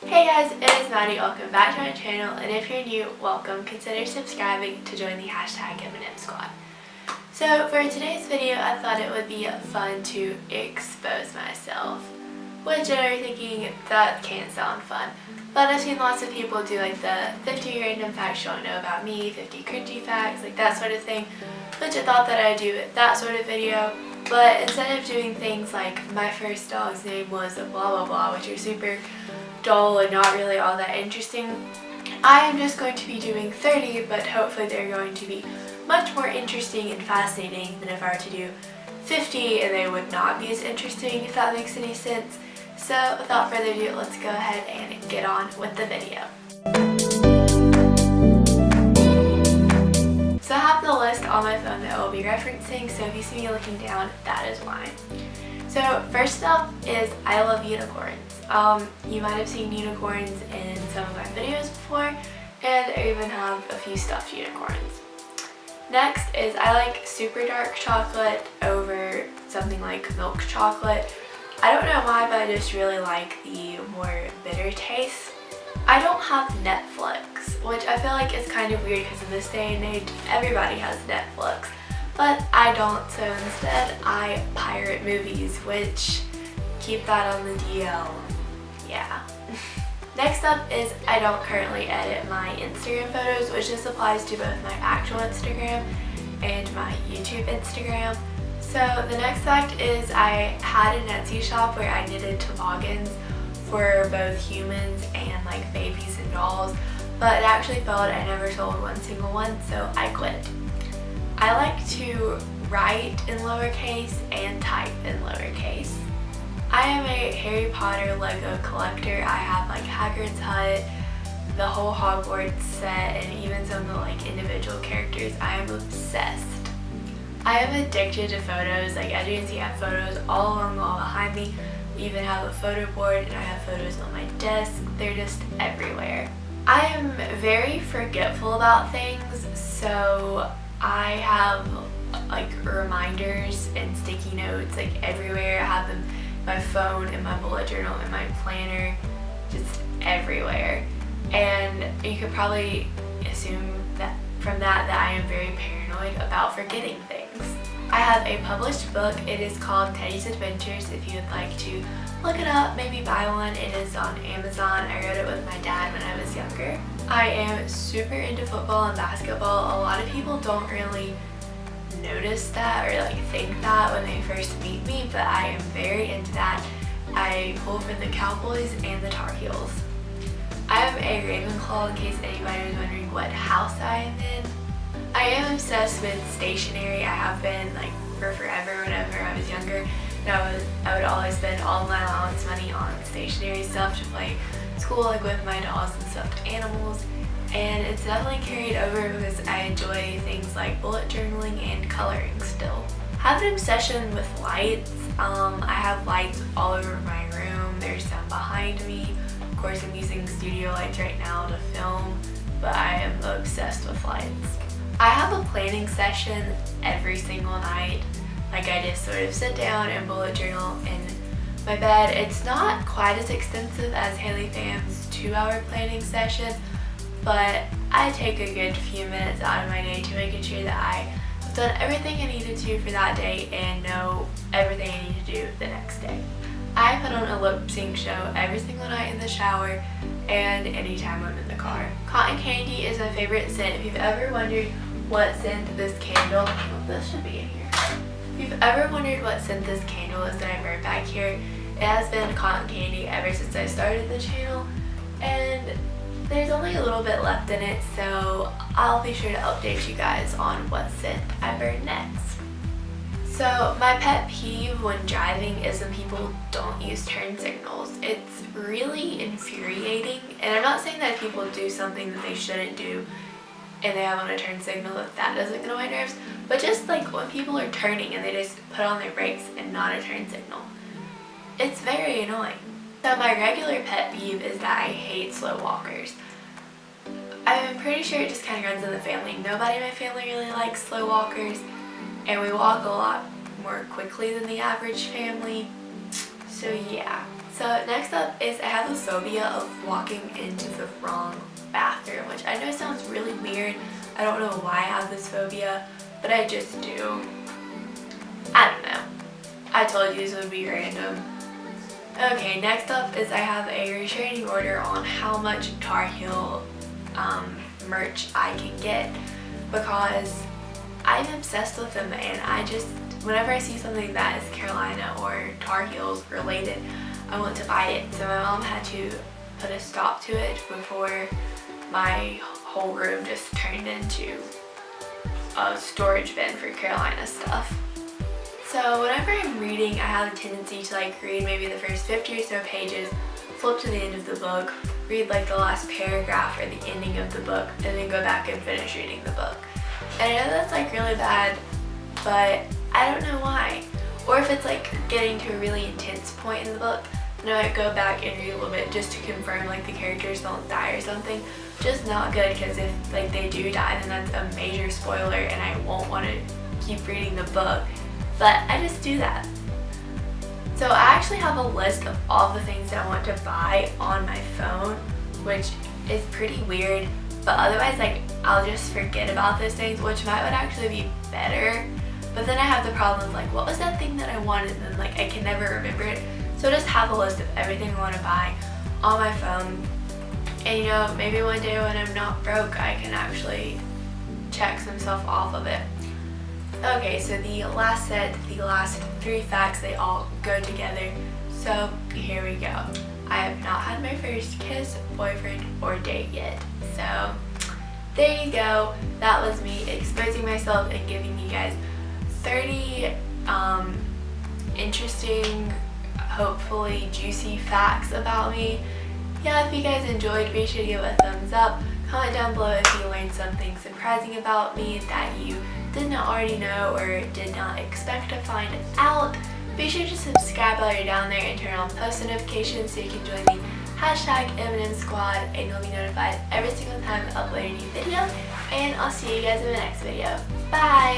Hey guys, it is Maddie. Welcome back to my channel, and if you're new, welcome. Consider subscribing to join the hashtag M&M squad. So for today's video, I thought it would be fun to expose myself, which I know you're thinking that can't sound fun, but I've seen lots of people do like the 50 random facts you don't know about me, 50 cringy facts, like that sort of thing, which I thought that I'd do that sort of video. But instead of doing things like my first dog's name was blah blah blah, which are super dull and not really all that interesting, I am just going to be doing 30, but hopefully they're going to be much more interesting and fascinating than if I were to do 50 and they would not be as interesting, if that makes any sense. So without further ado, let's go ahead and get on with the video. So I have the list on my phone that I will be referencing, so if you see me looking down, that is why. So first up is I love unicorns. You might have seen unicorns in some of my videos before, and I even have a few stuffed unicorns. Next is I like super dark chocolate over something like milk chocolate. I don't know why, but I just really like the more bitter taste. I don't have Netflix, which I feel like is kind of weird because in this day and age, everybody has Netflix. But I don't, so instead I pirate movies, which keep that on the DL. Yeah. Next up is I don't currently edit my Instagram photos, which just applies to both my actual Instagram and my YouTube Instagram. So the next fact is I had an Etsy shop where I knitted toboggans for both humans and like babies and dolls, but it actually failed. I never sold one single one, so I quit. I like to write in lowercase and type in lowercase. I am a Harry Potter Lego collector. I have like Hagrid's hut, the whole Hogwarts set, and even some of the like individual characters. I am obsessed. I am addicted to photos. Like as you can see, I have photos all along the wall behind me. We even have a photo board, and I have photos on my desk. They're just everywhere. I am very forgetful about things, so I have like reminders and sticky notes like everywhere. I have them in my phone, in my bullet journal, in my planner, just everywhere. And you could probably assume that from that I am very paranoid about forgetting things. I have a published book. It is called Teddy's Adventures. If you would like to look it up, maybe buy one. It is on Amazon. I wrote it with my dad when I was younger. I am super into football and basketball. A lot of people don't really notice that or like think that when they first meet me, but I am very into that. I pull for the Cowboys and the Tar Heels. I am a Ravenclaw, in case anybody was wondering what house I am in. I am obsessed with stationery. I have been like for forever. Whenever I was younger, and I would always spend all my allowance money on stationery stuff to play school, like with my dolls and stuffed animals. And it's definitely carried over because I enjoy things like bullet journaling and coloring still. I have an obsession with lights. I have lights all over my room. There's some behind me. Of course, I'm using studio lights right now to film, but I am obsessed with lights. I have a planning session every single night. Like I just sort of sit down and bullet journal in my bed. It's not quite as extensive as Haley Pham's 2-hour planning session, but I take a good few minutes out of my day to making sure that I have done everything I needed to for that day and know everything I need to do the next day. I put on a lip sync show every single night in the shower and anytime I'm in the car. Cotton candy is my favorite scent. If you've ever wondered what scent this candle, well, this should be in here. If you've ever wondered what scent this candle is that I burnt back here, it has been cotton candy ever since I started the channel, and there's only a little bit left in it, so I'll be sure to update you guys on what scent I burn next. So my pet peeve when driving is when people don't use turn signals. It's really infuriating, and I'm not saying that if people do something that they shouldn't do and they have on a turn signal that doesn't get on my nerves, but just like when people are turning and they just put on their brakes and not a turn signal. It's very annoying. So my regular pet peeve is that I hate slow walkers. I'm pretty sure it just kind of runs in the family. Nobody in my family really likes slow walkers, and we walk a lot more quickly than the average family. So yeah. So next up is I have a phobia of walking into the wrong bathroom, which I know sounds really weird. I don't know why I have this phobia, but I just do. I don't know. I told you this would be random. Okay, next up is I have a restraining order on how much Tar Heel merch I can get, because I'm obsessed with them, and I just, whenever I see something that is Carolina or Tar Heels related, I want to buy it. So my mom had to put a stop to it before my whole room just turned into a storage bin for Carolina stuff. So whenever I'm reading, I have a tendency to like read maybe the first 50 or so pages, flip to the end of the book, read like the last paragraph or the ending of the book, and then go back and finish reading the book. And I know that's like really bad, but I don't know why. Or if it's like getting to a really intense point in the book, then I might go back and read a little bit just to confirm like the characters don't die or something. Just not good, because if like they do die, then that's a major spoiler and I won't want to keep reading the book. But I just do that. So I actually have a list of all the things that I want to buy on my phone, which is pretty weird, but otherwise like I'll just forget about those things, which would actually be better. But then I have the problem of like, what was that thing that I wanted, and then like I can never remember it. So I just have a list of everything I want to buy on my phone, and you know, maybe one day when I'm not broke I can actually check some stuff off of it. Okay, so the last set, the last 3 facts, they all go together. So here we go. I have not had my first kiss, boyfriend, or date yet. So there you go. That was me exposing myself and giving you guys 30 interesting, hopefully juicy facts about me. Yeah, if you guys enjoyed, be sure to give a thumbs up. Comment down below if you learned something surprising about me that you did not already know or did not expect to find out. Be sure to subscribe while you're down there and turn on post notifications so you can join the #M&M squad, and you'll be notified every single time I upload a new video. And I'll see you guys in the next video. Bye!